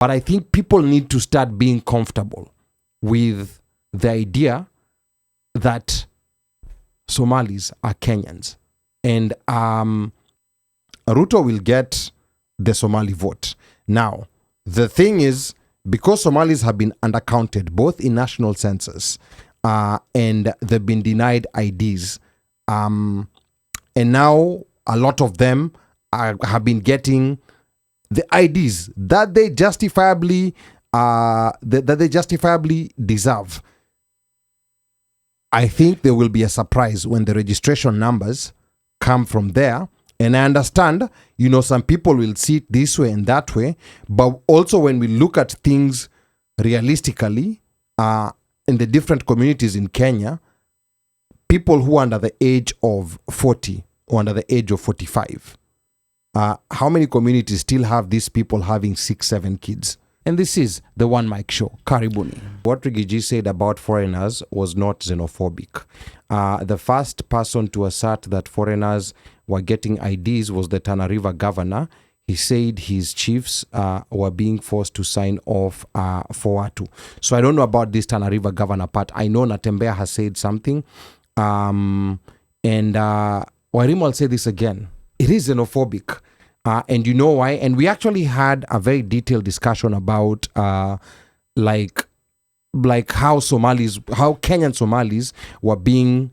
But I think people need to start being comfortable with the idea that Somalis are Kenyans. And Ruto will get the Somali vote. Now, the thing is, because Somalis have been undercounted both in national census and they've been denied IDs, and now a lot of them have been getting the IDs that they justifiably deserve. I think there will be a surprise when the registration numbers come from there. And I understand, some people will see it this way and that way, but also when we look at things realistically, in the different communities in Kenya, people who are under the age of 40 or under the age of 45, how many communities still have these people having 6-7 kids? And this is the OneMic Show. Karibuni. What Rigiji said about foreigners was not xenophobic. The first person to assert that foreigners were getting IDs was the Tana River governor. He said his chiefs were being forced to sign off for Watu. So I don't know about this Tana River governor part. I know Natembea has said something. And Wairimu will say this again. It is xenophobic. And you know why? And we actually had a very detailed discussion about like how Kenyan Somalis were being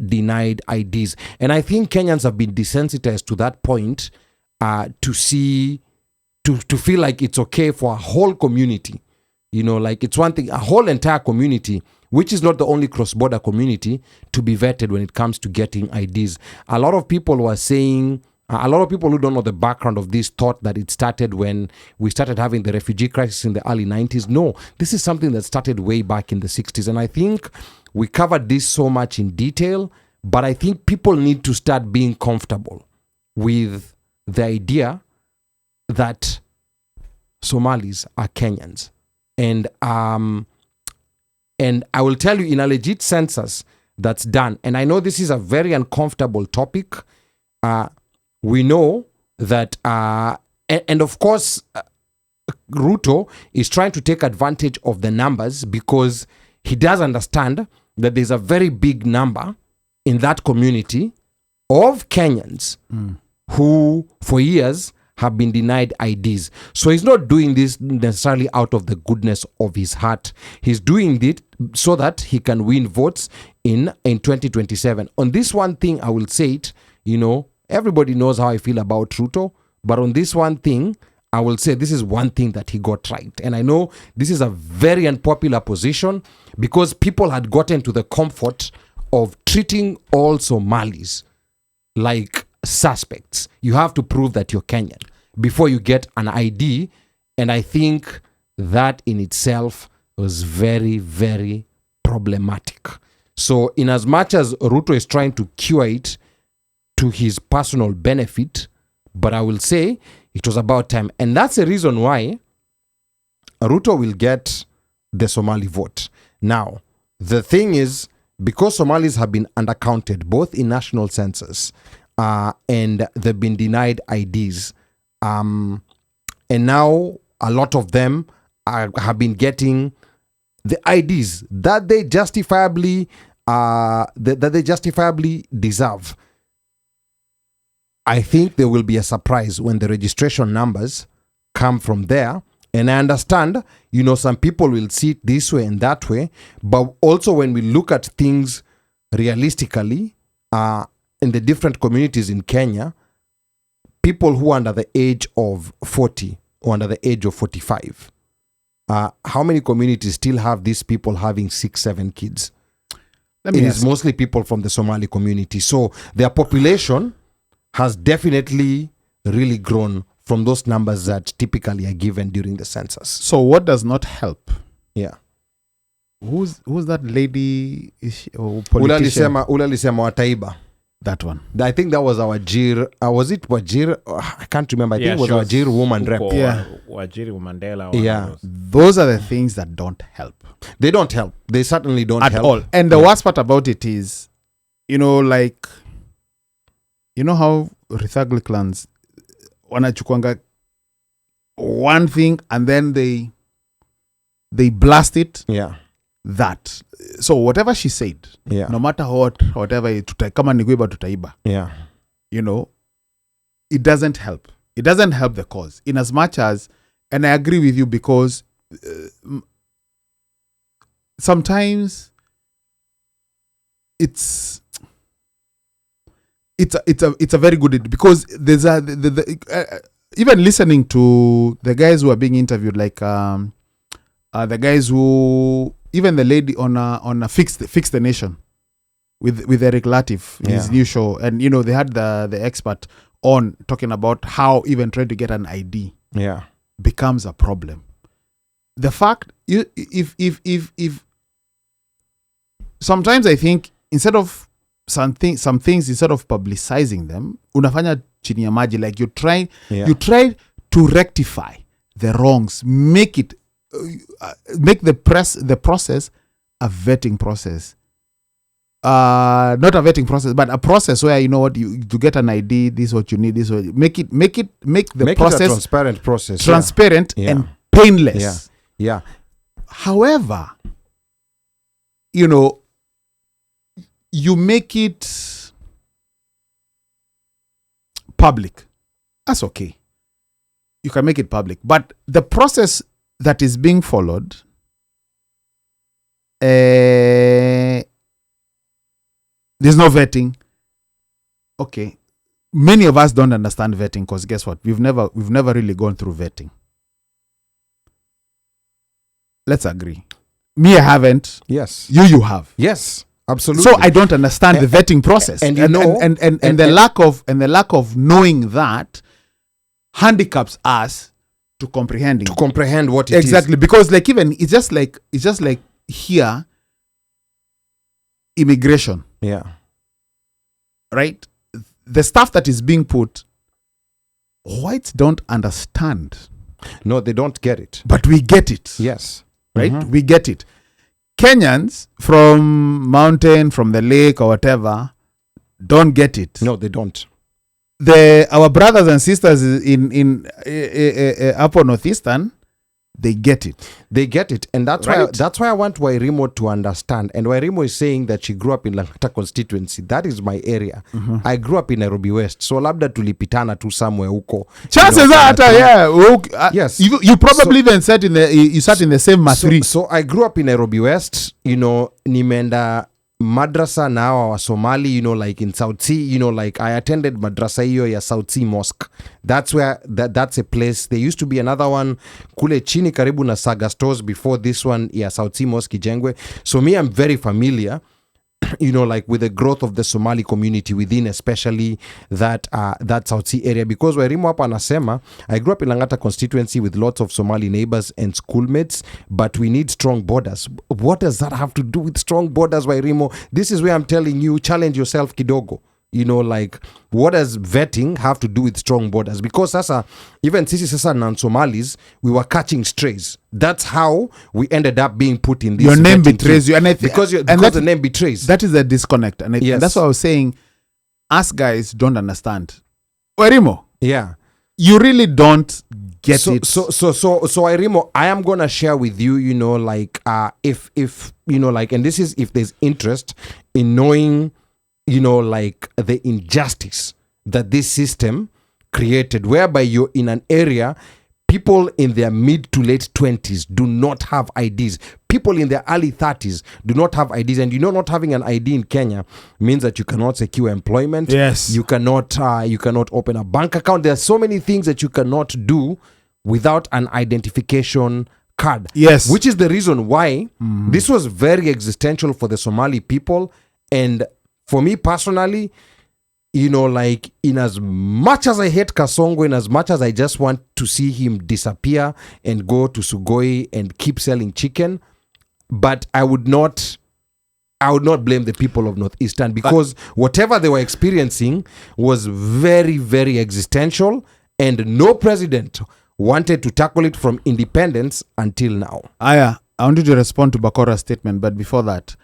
denied IDs. And I think Kenyans have been desensitized to that point to feel like it's okay for a whole community. Like it's one thing, a whole entire community, which is not the only cross-border community, to be vetted when it comes to getting IDs. A lot of people were saying, a lot of people who don't know the background of this thought that it started when we started having the refugee crisis in the early 90s. No, this is something that started way back in the 60s. And I think we covered this so much in detail, but I think people need to start being comfortable with the idea that Somalis are Kenyans. And I will tell you, in a legit census that's done, and I know this is a very uncomfortable topic, we know that, and of course, Ruto is trying to take advantage of the numbers because he does understand that there's a very big number in that community of Kenyans who, for years, have been denied IDs. So he's not doing this necessarily out of the goodness of his heart. He's doing it so that he can win votes in 2027. On this one thing, I will say it, everybody knows how I feel about Ruto, but on this one thing, I will say this is one thing that he got right. And I know this is a very unpopular position because people had gotten to the comfort of treating all Somalis like suspects. You have to prove that you're Kenyan before you get an ID. And I think that in itself was very, very problematic. So in as much as Ruto is trying to cure it to his personal benefit, but I will say it was about time. And that's the reason why Ruto will get the Somali vote. Now, the thing is, because Somalis have been undercounted both in national census and they've been denied IDs, and now a lot of them have been getting the IDs that they justifiably deserve. I think there will be a surprise when the registration numbers come from there. And I understand, some people will see it this way and that way, but also when we look at things realistically, in the different communities in Kenya, people who are under the age of 40 or under the age of 45, how many communities still have these people having 6-7 kids? It is mostly people from the Somali community. So their population has definitely really grown from those numbers that typically are given during the census. So what does not help? Yeah. Who's that lady? Politician? Ula Wataiba. That one. I think that was our Wajir. Was it Wajir? I can't remember. I think it was Wajir woman rep. Yeah. Wajiri Mandela. Yeah. Those are the things that don't help. They don't help. They certainly don't at help. all. And the worst part about it is, how Rithagli clans wanachukwanga one thing and then they blast it. Yeah. That. So whatever she said, Yeah. no matter whatever, kama ni kuiba tutaiba, Yeah. you know, it doesn't help. It doesn't help the cause. In as much as, and I agree with you, because sometimes it's a very good, because there's even listening to the guys who are being interviewed, like the guys who, even the lady on a Fix the Nation with Eric Latif, his new show, and you know, they had the expert on talking about how even trying to get an ID becomes a problem. The fact, if sometimes I think instead of some things, instead of publicizing them, unafanya chini ya maji, like you try to rectify the wrongs, make the process a vetting process. Not a vetting process, but a process where, you know what, to get an ID, this is what you need, this is what, make the process it a transparent process, transparent and painless. Yeah. However, you know, you make it public. That's okay. You can make it public, but the process that is being followed, there's no vetting. Okay, many of us don't understand vetting, because guess what? We've never really gone through vetting. Let's agree. Me, I haven't. Yes. You have. Yes. Absolutely. So I don't understand the vetting process, and you know, and the lack of knowing that handicaps us to comprehend what it is. Exactly, because like even it's just like here, immigration. Yeah. Right? The stuff that is being put, whites don't understand. No, they don't get it. But we get it. Yes. Right? Mm-hmm. We get it. Kenyans from mountain, from the lake or whatever, don't get it. No, they don't. Our brothers and sisters in upper Northeastern, they get it. They get it. And that's why I want Wairimo to understand. And Wairimo is saying that she grew up in Langata constituency. That is my area. Mm-hmm. I grew up in Nairobi West. So labda tulipitana tu somewhere huko. Chances are, yes. You probably even sat in the same mathri. So I grew up in Nairobi West. You know, nimeenda madrasa na hawa wa Somali, you know, like in South Sea, you know, like I attended madrasa hiyo ya South Sea Mosque. That's where, that's a place. There used to be another one kule chini karibu na Saga Stores before this one ya South Sea Mosque Ijengwe. So me, I'm very familiar, you know, like with the growth of the Somali community within, especially that South Sea area. Because Wairimo hapa anasema, I grew up in Langata constituency with lots of Somali neighbors and schoolmates, but we need strong borders. What does that have to do with strong borders, Wairimo? This is where I'm telling you, challenge yourself kidogo. You know, like, what does vetting have to do with strong borders? Because sasa, even sisi sasa non-Somalis, we were catching strays. That's how we ended up being put in this. Your name betrays you. And because the name betrays. That is a disconnect. And that's what I was saying. Us guys don't understand. Wairimo. Yeah. You really don't get it. So Wairimo, I am going to share with you, you know, like, if, you know, like, and this is if there's interest in knowing, you know, like the injustice that this system created, whereby you're in an area, people in their mid to late 20s do not have IDs. People in their early 30s do not have IDs. And you know, not having an ID in Kenya means that you cannot secure employment. Yes. You cannot open a bank account. There are so many things that you cannot do without an identification card. Yes. Which is the reason why this was very existential for the Somali people. And for me personally, you know, like, in as much as I hate Kasongo, in as much as I just want to see him disappear and go to Sugoi and keep selling chicken, but I would not blame the people of Northeastern, because whatever they were experiencing was very, very existential, and no president wanted to tackle it from independence until now. I want you to respond to Bakora's statement, but before that,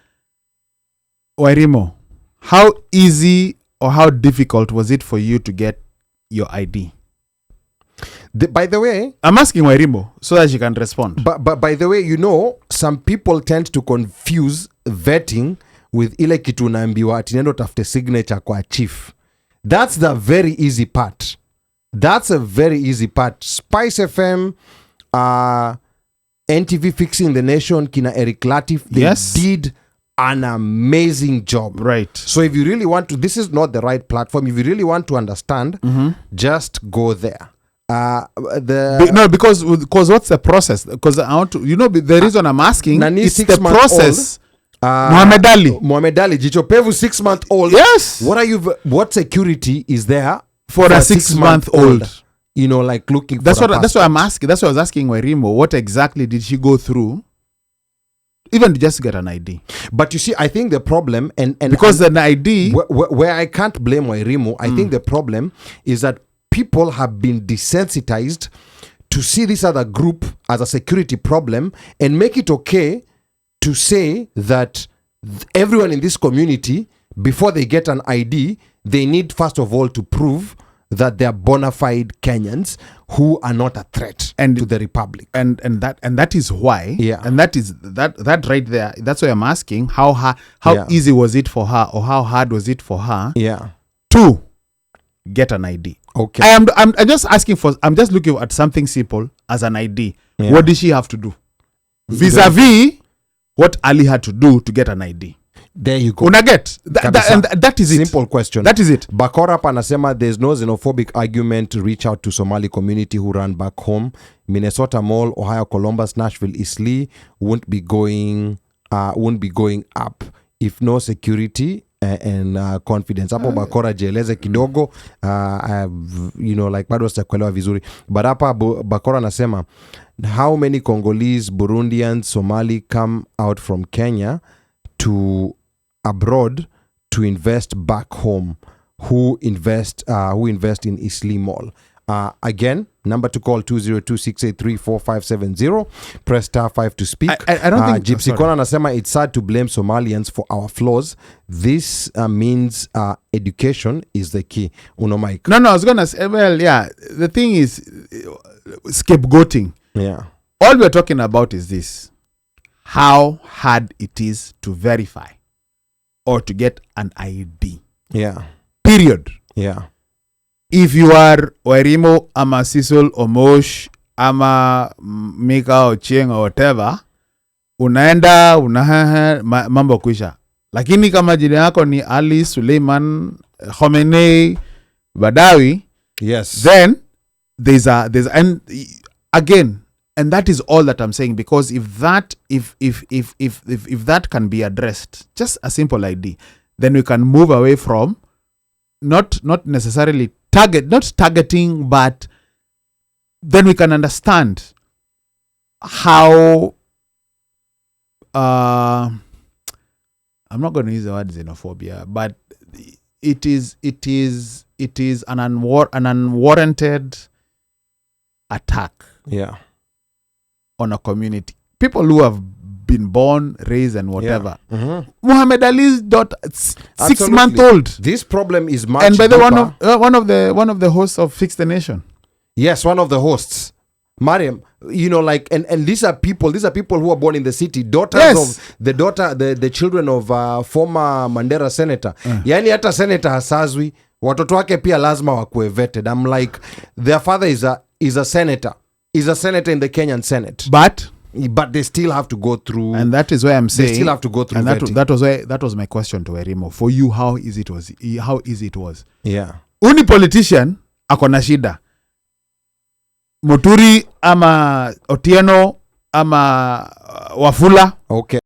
Wairimo, how easy or how difficult was it for you to get your ID? By the way, I'm asking Wairimo so that she can respond. but by the way, some people tend to confuse vetting with ile kitu unaambiwa ati nendo tafute signature kwa chief. That's the very easy part. That's a very easy part. Spice FM, NTV Fixing the Nation, kina Eric Latif, they did an amazing job. Right. So if you really want to, this is not the right platform. If you really want to understand, just go there. Because what's the process? Because I want to, the reason I'm asking, it's the process. Muhammad Ali, Jichopevu 6 month old. Yes. What security is there for a 6 month old? Like looking that's for that's what I'm asking. That's what I was asking Wairimo. What exactly did she go through? Even to just get an ID. But you see, I think the problem and because an ID where I can't blame Wairimo, I think the problem is that people have been desensitized to see this other group as a security problem and make it okay to say that everyone in this community, before they get an ID, they need first of all to prove that they are bona fide Kenyans who are not a threat to the republic. And that is why. Yeah. And that is that right there. That's why I'm asking how easy was it for her, or how hard was it for her? Yeah. To get an ID. Okay. I'm just asking for. I'm just looking at something simple as an ID. Yeah. What did she have to do? Vis-a-vis what Ali had to do to get an ID. There you go. Unaget. That is it. Simple question. That is it. Bakora panasema there's no xenophobic argument to reach out to Somali community who run back home. Minnesota Mall, Ohio, Columbus, Nashville, Eastleigh won't be going up if no security and confidence. Hapo Bakora jieleze kidogo, like bado sijakuelewa vizuri. But hapa Bakora anasema how many Congolese, Burundians, Somali come out from Kenya to abroad to invest back home, who invest in Eastleigh Mall. Again, number to call 202-683-4570. Press star 5 to speak. I don't think Gypsy Kona anasema it's sad to blame Somalians for our flaws. This means education is the key. Uno Mike. No, I was gonna say, well, yeah. The thing is scapegoating. Yeah. All we're talking about is this: how hard it is to verify or to get an ID. Yeah. Period. Yeah. If you are Wairimo, ama Sisol, or Mosh, ama Mika or Chieng or whatever, unaenda mambo kuisha. Lakini kama jina yako ni Ali Suleiman Khomeini Badawi, yes, then there's and again, and that is all that I'm saying, because if that can be addressed, just a simple ID, then we can move away from not necessarily not targeting, but then we can understand how I'm not going to use the word xenophobia, but it is an unwarranted attack, yeah, on a community. People who have been born, raised, and whatever. Yeah. Mm-hmm. Muhammad Ali's daughter, 6 month old. This problem is much. And by the one of the hosts of Fix the Nation. Yes, one of the hosts, Mariam. And these are people who are born in the city, daughters of the children of former Mandera senator. Yani hata senator hasazwi, watoto wake pia lazima wakuwe vetted. I'm like, their father is a senator. Is a senator in the Kenyan Senate. But they still have to go through. And that is why I'm saying they still have to go through. And that was my question to Wairimo. For you, how easy it was. Yeah. Uni politician akona shida. Muturi ama Otieno ama Wafula. Okay.